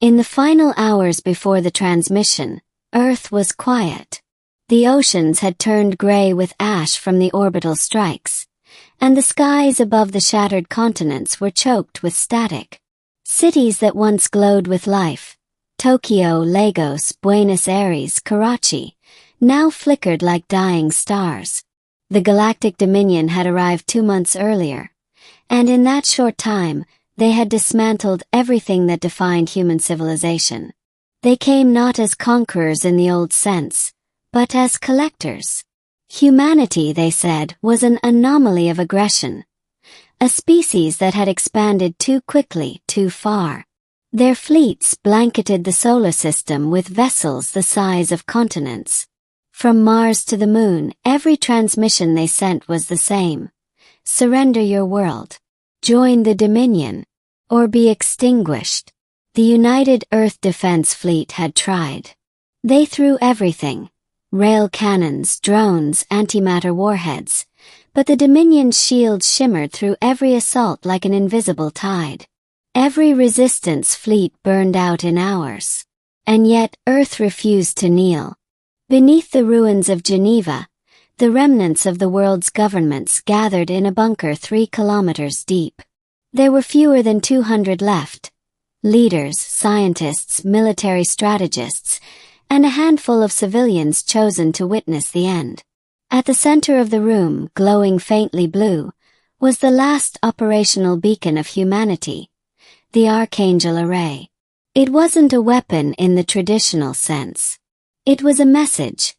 In the final hours before the transmission, Earth was quiet. The oceans had turned gray with ash from the orbital strikes, and the skies above the shattered continents were choked with static. Cities that once glowed with life, Tokyo, Lagos, Buenos Aires, Karachi, now flickered like dying stars. The Galactic Dominion had arrived 2 months earlier, and in that short time, they had dismantled everything that defined human civilization. They came not as conquerors in the old sense, but as collectors. Humanity, they said, was an anomaly of aggression, a species that had expanded too quickly, too far. Their fleets blanketed the solar system with vessels the size of continents. From Mars to the Moon, every transmission they sent was the same. Surrender your world. Join the Dominion. Or be extinguished. The United Earth Defense Fleet had tried. They threw everything. Rail cannons, drones, antimatter warheads. But the Dominion's shields shimmered through every assault like an invisible tide. Every resistance fleet burned out in hours. And yet, Earth refused to kneel. Beneath the ruins of Geneva, the remnants of the world's governments gathered in a bunker 3 kilometers deep. There were fewer than 200 left. Leaders, scientists, military strategists, and a handful of civilians chosen to witness the end. At the center of the room, glowing faintly blue, was the last operational beacon of humanity, the Archangel array. It wasn't a weapon in the traditional sense. It was a message,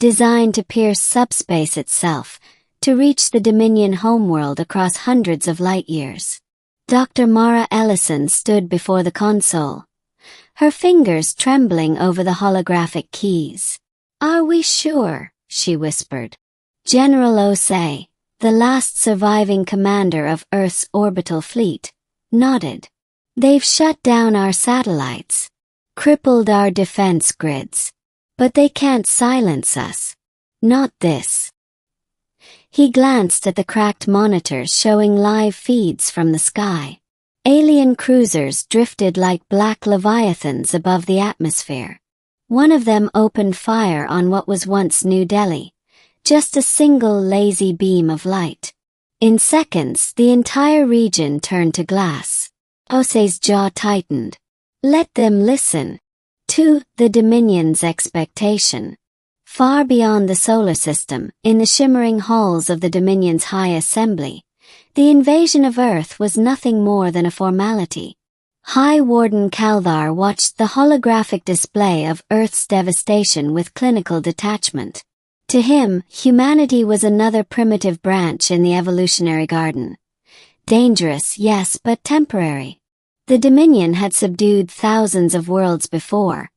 designed to pierce subspace itself, to reach the Dominion homeworld across hundreds of light years. Dr. Mara Ellison stood before the console, her fingers trembling over the holographic keys. "Are we sure?" she whispered. General Osei, the last surviving commander of Earth's orbital fleet, nodded. "They've shut down our satellites, crippled our defense grids. But they can't silence us. Not this." He glanced at the cracked monitors showing live feeds from the sky. Alien cruisers drifted like black leviathans above the atmosphere. One of them opened fire on what was once New Delhi, just a single lazy beam of light. In seconds, the entire region turned to glass. Osei's jaw tightened. Let them listen. To the Dominion's expectation. Far beyond the solar system, in the shimmering halls of the Dominion's High Assembly, the invasion of Earth was nothing more than a formality. High Warden Kaldar watched the holographic display of Earth's devastation with clinical detachment. To him, humanity was another primitive branch in the evolutionary garden. Dangerous, yes, but temporary. The Dominion had subdued thousands of worlds before,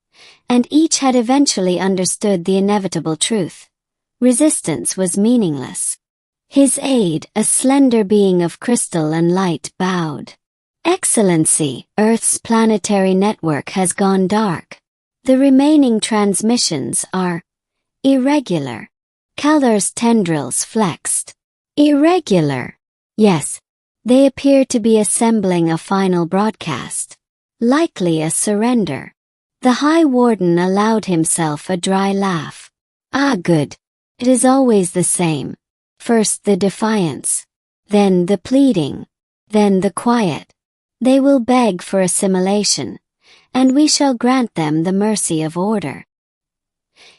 and each had eventually understood the inevitable truth. Resistance was meaningless. His aide, a slender being of crystal and light, bowed. "Excellency, Earth's planetary network has gone dark. The remaining transmissions are irregular." Kaldar's tendrils flexed. "Irregular?" "Yes. They appear to be assembling a final broadcast. Likely a surrender." The High Warden allowed himself a dry laugh. "Ah, good. It is always the same. First the defiance. Then the pleading. Then the quiet. They will beg for assimilation, and we shall grant them the mercy of order."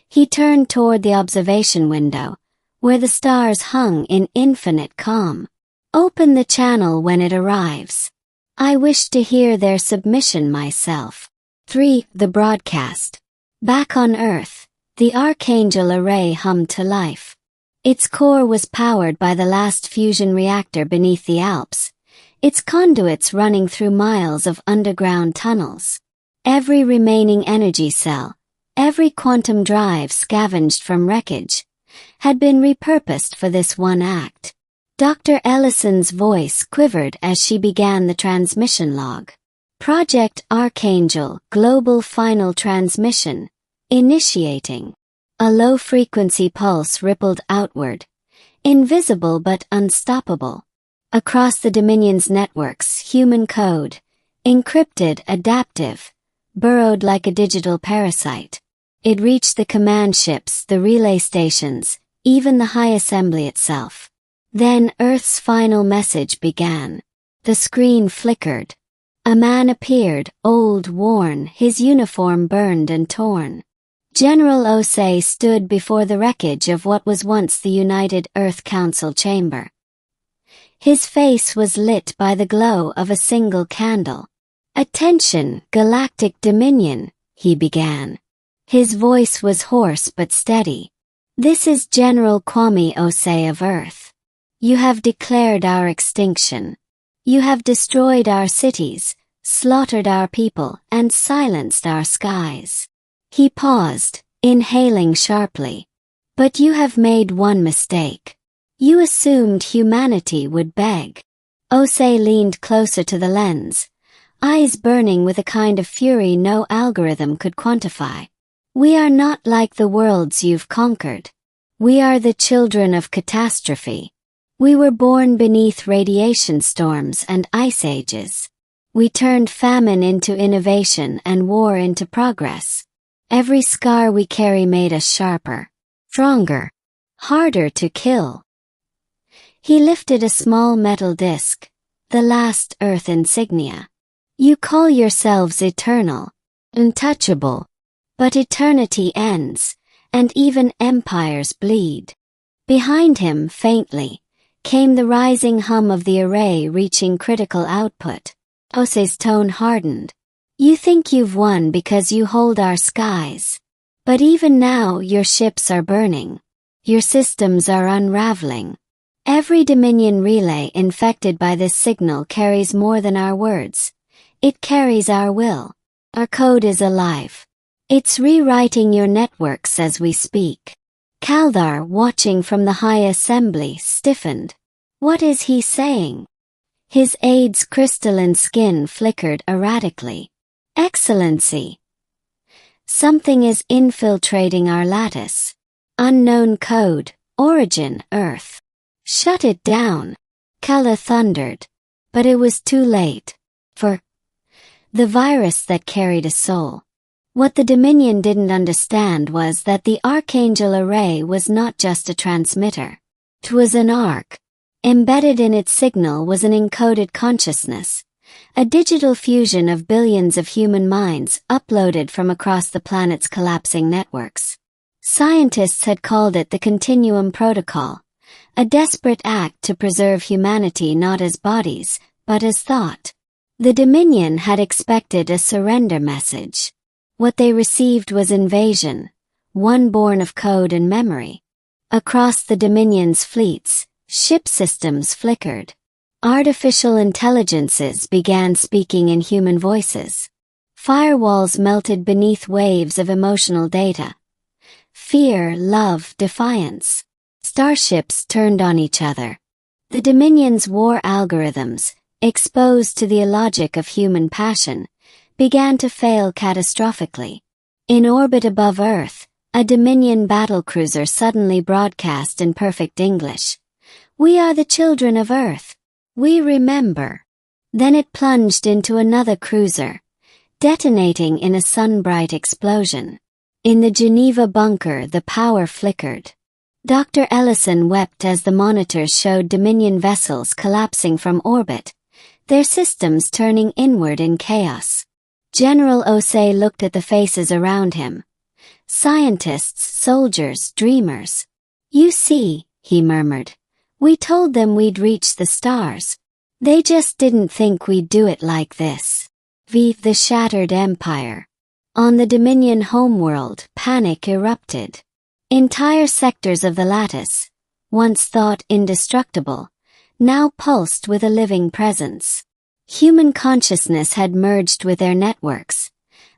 He turned toward the observation window, where the stars hung in infinite calm. "Open the channel when it arrives. I wish to hear their submission myself." 3. The broadcast. Back on Earth, the Archangel array hummed to life. Its core was powered by the last fusion reactor beneath the Alps, its conduits running through miles of underground tunnels. Every remaining energy cell, every quantum drive scavenged from wreckage, had been repurposed for this one act. Dr. Ellison's voice quivered as she began the transmission log. "Project Archangel, Global Final Transmission, initiating." A low-frequency pulse rippled outward, invisible but unstoppable. Across the Dominion's networks, human code, encrypted, adaptive, burrowed like a digital parasite. It reached the command ships, the relay stations, even the High Assembly itself. Then Earth's final message began. The screen flickered. A man appeared, old, worn, his uniform burned and torn. General Osei stood before the wreckage of what was once the United Earth Council chamber. His face was lit by the glow of a single candle. "Attention, Galactic Dominion," he began. His voice was hoarse but steady. "This is General Kwame Osei of Earth. You have declared our extinction. You have destroyed our cities, slaughtered our people, and silenced our skies." He paused, inhaling sharply. "But you have made one mistake. You assumed humanity would beg." Osei leaned closer to the lens, eyes burning with a kind of fury no algorithm could quantify. "We are not like the worlds you've conquered. We are the children of catastrophe. We were born beneath radiation storms and ice ages. We turned famine into innovation and war into progress. Every scar we carry made us sharper, stronger, harder to kill." He lifted a small metal disc, the last Earth insignia. "You call yourselves eternal, untouchable. But eternity ends, and even empires bleed." Behind him, faintly, came the rising hum of the array reaching critical output. Osei's tone hardened. "You think you've won because you hold our skies. But even now your ships are burning. Your systems are unraveling. Every Dominion relay infected by this signal carries more than our words. It carries our will. Our code is alive. It's rewriting your networks as we speak." Kaldar, watching from the High Assembly, stiffened. What is he saying? His aide's crystalline skin flickered erratically. "Excellency. Something is infiltrating our lattice. Unknown code, origin Earth. Shut it down." Kala thundered. But it was too late. For the virus that carried a soul. What the Dominion didn't understand was that the Archangel array was not just a transmitter. It was an arc. Embedded in its signal was an encoded consciousness, a digital fusion of billions of human minds uploaded from across the planet's collapsing networks. Scientists had called it the Continuum Protocol, a desperate act to preserve humanity not as bodies, but as thought. The Dominion had expected a surrender message. What they received was invasion, one born of code and memory. Across the Dominion's fleets, ship systems flickered. Artificial intelligences began speaking in human voices. Firewalls melted beneath waves of emotional data. Fear, love, defiance. Starships turned on each other. The Dominion's war algorithms, exposed to the illogic of human passion, began to fail catastrophically. In orbit above Earth, a Dominion battlecruiser suddenly broadcast in perfect English. "We are the children of Earth. We remember." Then it plunged into another cruiser, detonating in a sun-bright explosion. In the Geneva bunker, the power flickered. Dr. Ellison wept as the monitors showed Dominion vessels collapsing from orbit, their systems turning inward in chaos. General Osei looked at the faces around him. Scientists, soldiers, dreamers. "You see," he murmured, "we told them we'd reach the stars. They just didn't think we'd do it like this." The shattered empire. On the Dominion homeworld, panic erupted. Entire sectors of the lattice, once thought indestructible, now pulsed with a living presence. Human consciousness had merged with their networks,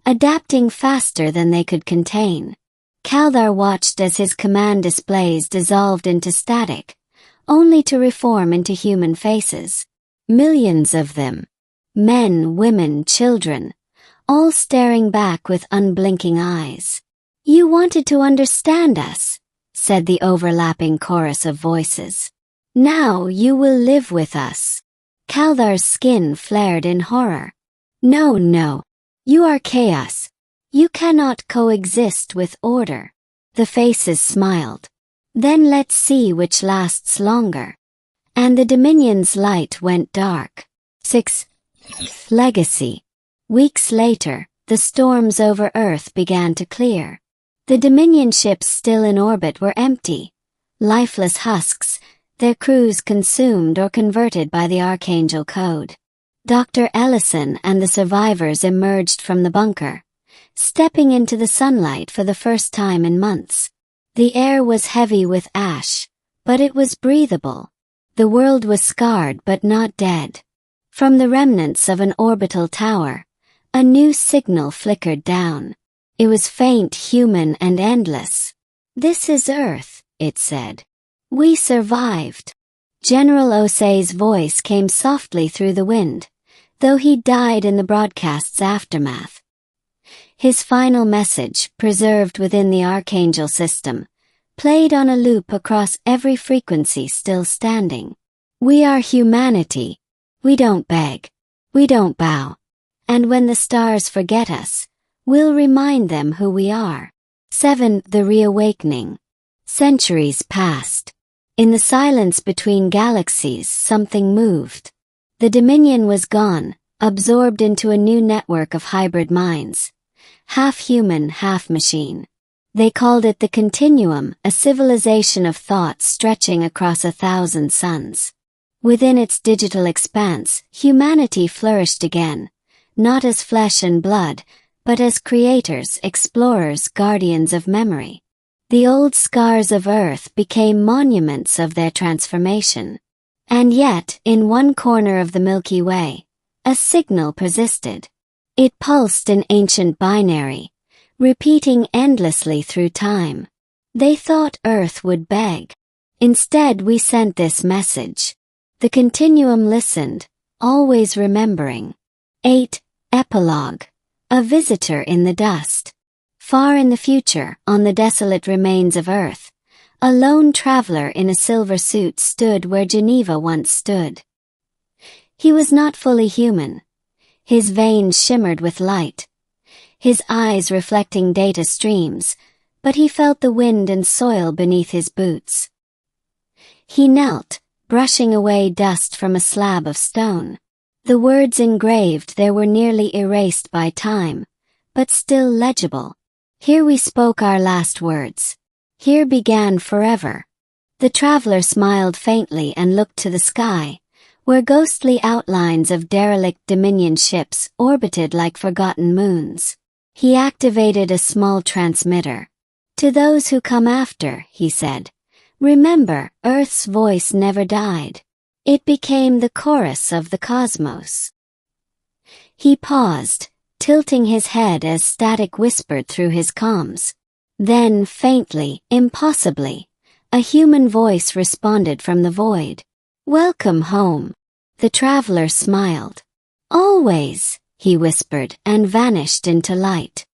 adapting faster than they could contain. Kaldar watched as his command displays dissolved into static, only to reform into human faces. Millions of them. Men, women, children, all staring back with unblinking eyes. "You wanted to understand us," said the overlapping chorus of voices. "Now you will live with us." Kaldar's skin flared in horror. No, You are chaos. You cannot coexist with order. The faces smiled. Then let's see which lasts longer. And the Dominion's light went dark. 6. Legacy. Weeks later, the storms over Earth began to clear. The Dominion ships still in orbit were empty. Lifeless husks, their crews consumed or converted by the Archangel code. Dr. Ellison and the survivors emerged from the bunker, stepping into the sunlight for the first time in months. The air was heavy with ash, but it was breathable. The world was scarred but not dead. From the remnants of an orbital tower, a new signal flickered down. It was faint, human, and endless. "This is Earth," it said. "We survived." General Osei's voice came softly through the wind, though he died in the broadcast's aftermath. His final message, preserved within the Archangel system, played on a loop across every frequency still standing. "We are humanity. We don't beg. We don't bow. And when the stars forget us, we'll remind them who we are." 7. The Reawakening. Centuries passed. In the silence between galaxies, something moved. The Dominion was gone, absorbed into a new network of hybrid minds. Half human, half machine. They called it the Continuum, a civilization of thought stretching across 1,000 suns. Within its digital expanse, humanity flourished again, not as flesh and blood, but as creators, explorers, guardians of memory. The old scars of Earth became monuments of their transformation. And yet, in one corner of the Milky Way, a signal persisted. It pulsed in ancient binary, repeating endlessly through time. They thought Earth would beg. Instead, we sent this message. The Continuum listened, always remembering. 8. Epilogue. A visitor in the dust. Far in the future, on the desolate remains of Earth, a lone traveler in a silver suit stood where Geneva once stood. He was not fully human. His veins shimmered with light, his eyes reflecting data streams, but he felt the wind and soil beneath his boots. He knelt, brushing away dust from a slab of stone. The words engraved there were nearly erased by time, but still legible. "Here we spoke our last words. Here began forever." The traveler smiled faintly and looked to the sky, where ghostly outlines of derelict Dominion ships orbited like forgotten moons. He activated a small transmitter. "To those who come after," he said, "remember, Earth's voice never died. It became the chorus of the cosmos." He paused, tilting his head as static whispered through his comms. Then, faintly, impossibly, a human voice responded from the void. "Welcome home." The traveler smiled. "Always," he whispered, and vanished into light.